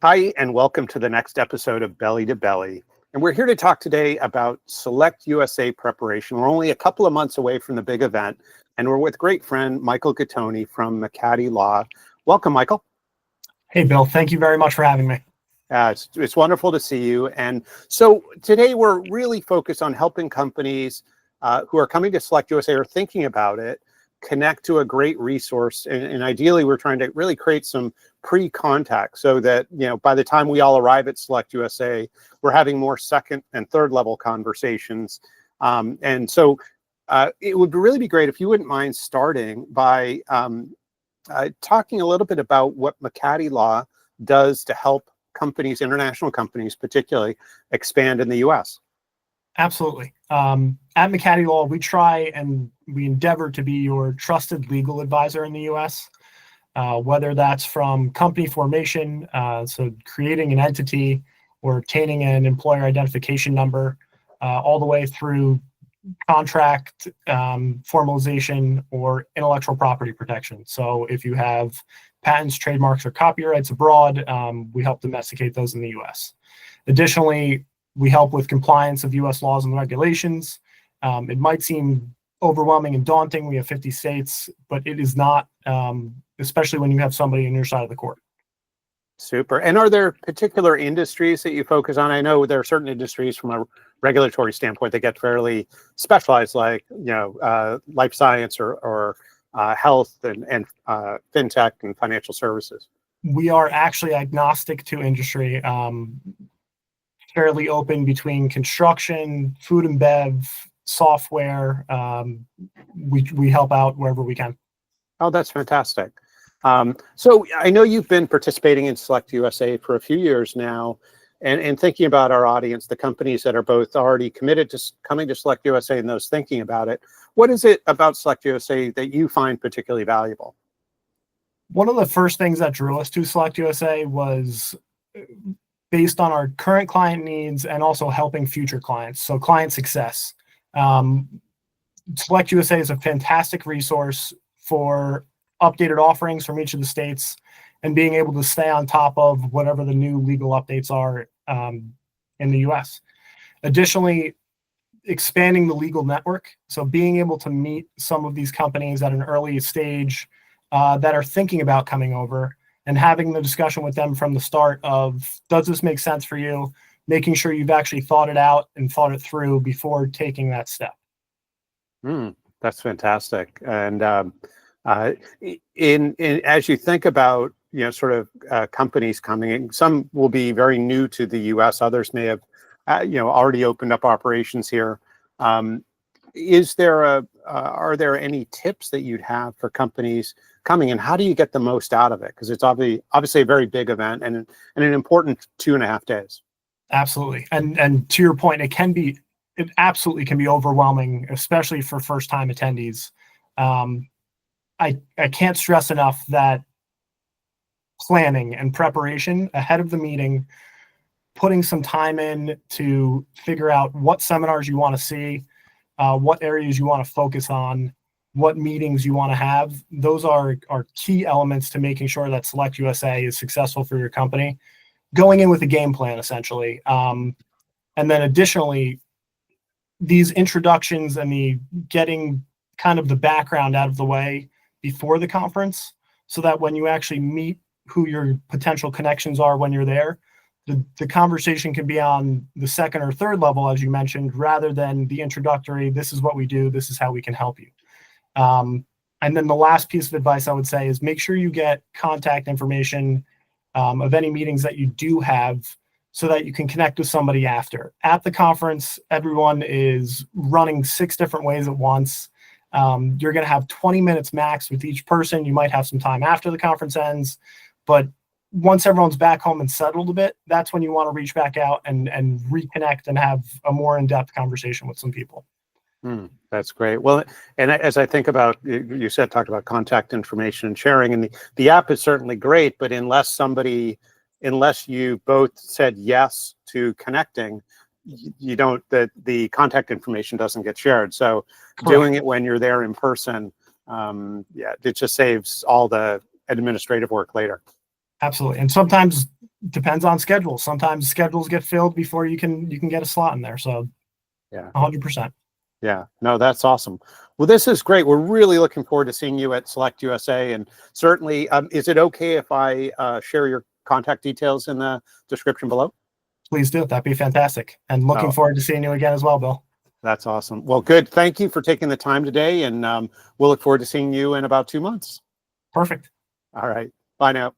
Hi, and welcome to the next episode of Belly to Belly. And we're here to talk today about SelectUSA Preparation. We're only a couple of months away from the big event, and we're with great friend Michael Gattoni from McHattie Law. Welcome, Michael. Hey, Bill. Thank you very much for having me. It's wonderful to see you. And so today we're really focused on helping companies who are coming to SelectUSA or thinking about it connect to a great resource. And ideally, we're trying to really create some pre-contact so that, by the time we all arrive at SelectUSA, we're having more second and third level conversations. And so it would really be great if you wouldn't mind starting by talking a little bit about what McHattie Law does to help companies, international companies particularly, expand in the US. Absolutely. At McHattie Law, we try and we endeavor to be your trusted legal advisor in the US, whether that's from company formation, so creating an entity or obtaining an employer identification number, all the way through contract formalization or intellectual property protection. So if you have patents, trademarks, or copyrights abroad, we help domesticate those in the US. Additionally, we help with compliance of US laws and regulations. It might seem overwhelming and daunting. We have 50 states, but it is not, especially when you have somebody on your side of the court. Super. And are there particular industries that you focus on? I know there are certain industries from a regulatory standpoint that get fairly specialized, like life science or health and fintech and financial services. We are actually agnostic to industry, fairly open between construction, food and bev, software. We help out wherever we can. Oh, that's fantastic. So I know you've been participating in SelectUSA for a few years now, and thinking about our audience, the companies that are both already committed to coming to SelectUSA and those thinking about it. What is it about SelectUSA that you find particularly valuable? One of the first things that drew us to SelectUSA was based on our current client needs and also helping future clients, so client success. SelectUSA is a fantastic resource for updated offerings from each of the states and being able to stay on top of whatever the new legal updates are in the US. Additionally, expanding the legal network, so being able to meet some of these companies at an early stage that are thinking about coming over and having the discussion with them from the start of, does this make sense for you? Making sure you've actually thought it out and thought it through before taking that step. That's fantastic. And as you think about, companies coming in, some will be very new to the US, others may have, already opened up operations here. Are there any tips that you'd have for companies coming, and how do you get the most out of it? Because it's obviously a very big event and an important 2.5 days. Absolutely. And to your point, it absolutely can be overwhelming, especially for first-time attendees. I can't stress enough that planning and preparation ahead of the meeting, putting some time in to figure out what seminars you want to see, what areas you want to focus on, what meetings you want to have. Those are key elements to making sure that SelectUSA is successful for your company. Going in with a game plan, essentially. And then additionally, these introductions and the getting kind of the background out of the way before the conference, so that when you actually meet who your potential connections are when you're there, the conversation can be on the second or third level, as you mentioned, rather than the introductory, this is what we do, this is how we can help you. And then the last piece of advice I would say is make sure you get contact information of any meetings that you do have so that you can connect with somebody after. At the conference, everyone is running 6 different ways at once. You're going to have 20 minutes max with each person. You might have some time after the conference ends, but once everyone's back home and settled a bit, that's when you want to reach back out and reconnect and have a more in-depth conversation with some people. That's great. Well, and as I think about, you talked about contact information and sharing, and the app is certainly great, but unless you both said yes to connecting, the contact information doesn't get shared. So Correct. Doing it when you're there in person, it just saves all the administrative work later. Absolutely. And sometimes depends on schedules. Sometimes schedules get filled before you can get a slot in there. So Yeah. 100%. Yeah, no, that's awesome. Well, this is great. We're really looking forward to seeing you at SelectUSA, and certainly, is it okay if I share your contact details in the description below? Please do. That'd be fantastic. And looking forward to seeing you again as well, Bill. That's awesome. Well, good. Thank you for taking the time today, and we'll look forward to seeing you in about 2 months. Perfect. All right. Bye now.